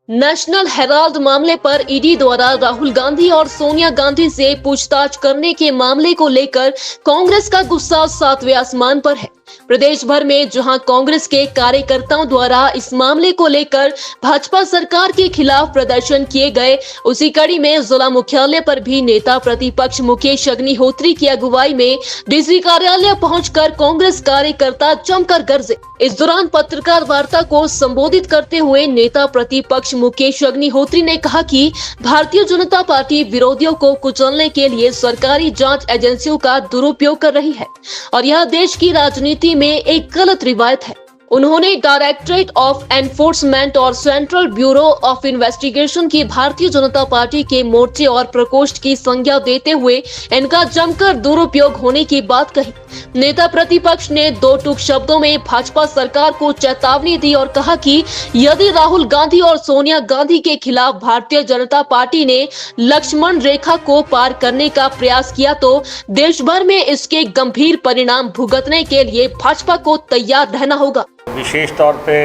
National Herald मामले पर ED द्वारा राहुल गांधी और सोनिया गांधी से पूछताछ करने के मामले को लेकर कांग्रेस का गुस्सा सातवें आसमान पर है। प्रदेश भर में जहां कांग्रेस के कार्यकर्ताओं द्वारा इस मामले को लेकर भाजपा सरकार के खिलाफ प्रदर्शन किए गए, उसी कड़ी में जिला मुख्यालय पर भी नेता प्रतिपक्ष मुकेश अग्निहोत्री की अगुवाई में डीसी कार्यालय पहुंचकर कांग्रेस कार्यकर्ता जमकर गरजे। इस दौरान पत्रकार वार्ता को संबोधित करते हुए नेता प्रतिपक्ष मुकेश अग्निहोत्री ने कहा कि भारतीय जनता पार्टी विरोधियों को कुचलने के लिए सरकारी जांच एजेंसियों का दुरुपयोग कर रही है और यह देश की राजनीति में एक गलत रिवायत है। उन्होंने डायरेक्टरेट ऑफ एनफोर्समेंट और सेंट्रल ब्यूरो ऑफ इन्वेस्टिगेशन की भारतीय जनता पार्टी के मोर्चे और प्रकोष्ठ की संज्ञा देते हुए इनका जमकर दुरुपयोग होने की बात कही। नेता प्रतिपक्ष ने दो टूक शब्दों में भाजपा सरकार को चेतावनी दी और कहा कि यदि राहुल गांधी और सोनिया गांधी के खिलाफ भारतीय जनता पार्टी ने लक्ष्मण रेखा को पार करने का प्रयास किया तो देश भर में इसके गंभीर परिणाम भुगतने के लिए भाजपा को तैयार रहना होगा। विशेष तौर पे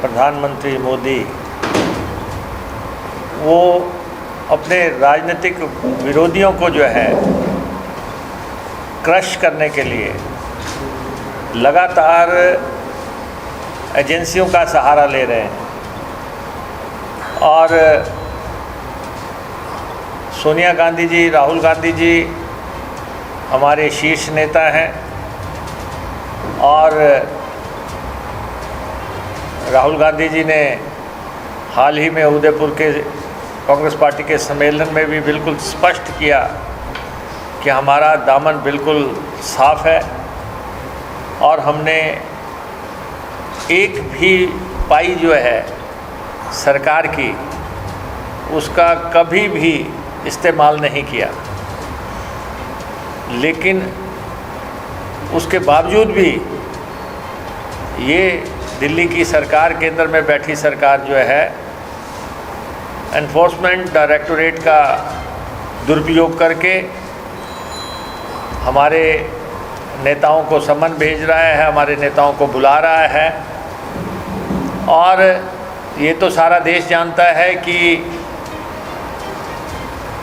प्रधानमंत्री मोदी वो अपने राजनीतिक विरोधियों को जो है क्रश करने के लिए लगातार एजेंसियों का सहारा ले रहे हैं और सोनिया गांधी जी, राहुल गांधी जी हमारे शीर्ष नेता हैं और राहुल गांधी जी ने हाल ही में उदयपुर के कांग्रेस पार्टी के सम्मेलन में भी बिल्कुल स्पष्ट किया कि हमारा दामन बिल्कुल साफ है और हमने एक भी पाई जो है सरकार की उसका कभी भी इस्तेमाल नहीं किया। लेकिन उसके बावजूद भी ये दिल्ली की सरकार, केंद्र में बैठी सरकार जो है एनफोर्समेंट डायरेक्टरेट का दुरुपयोग करके हमारे नेताओं को समन भेज रहा है, हमारे नेताओं को बुला रहा है। और ये तो सारा देश जानता है कि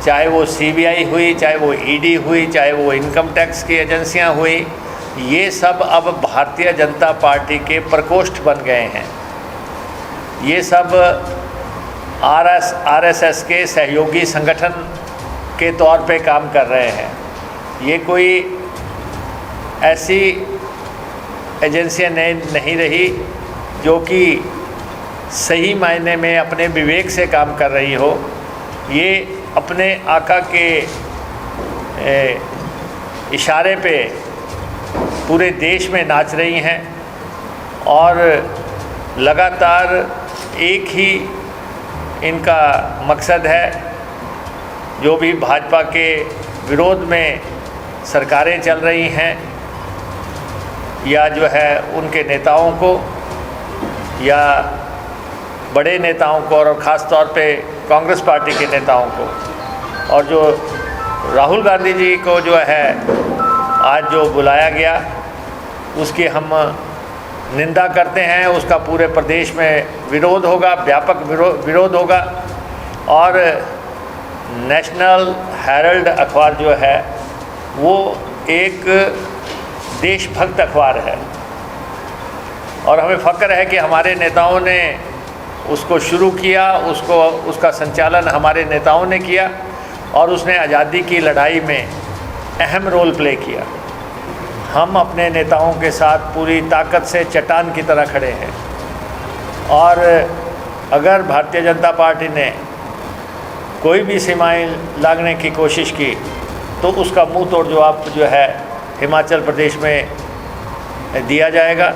चाहे वो सीबीआई हुई, चाहे वो ईडी हुई, चाहे वो इनकम टैक्स की एजेंसियां हुई, ये सब अब भारतीय जनता पार्टी के प्रकोष्ठ बन गए हैं। ये सब आरएसएस के सहयोगी संगठन के तौर पे काम कर रहे हैं। ये कोई ऐसी एजेंसियां नहीं रही जो कि सही मायने में अपने विवेक से काम कर रही हो। ये अपने आका के इशारे पे पूरे देश में नाच रही हैं और लगातार एक ही इनका मकसद है, जो भी भाजपा के विरोध में सरकारें चल रही हैं या जो है उनके नेताओं को या बड़े नेताओं को और ख़ास तौर पे कांग्रेस पार्टी के नेताओं को, और जो राहुल गांधी जी को जो है आज जो बुलाया गया उसकी हम निंदा करते हैं। उसका पूरे प्रदेश में विरोध होगा, व्यापक विरोध होगा। और नेशनल हेराल्ड अखबार जो है वो एक देशभक्त अखबार है और हमें फ़ख्र है कि हमारे नेताओं ने उसको शुरू किया, उसका संचालन हमारे नेताओं ने किया और उसने आज़ादी की लड़ाई में अहम रोल प्ले किया। हम अपने नेताओं के साथ पूरी ताकत से चट्टान की तरह खड़े हैं और अगर भारतीय जनता पार्टी ने कोई भी सीमाएं लांघने की कोशिश की तो उसका मुंह तोड़ जवाब जो है हिमाचल प्रदेश में दिया जाएगा।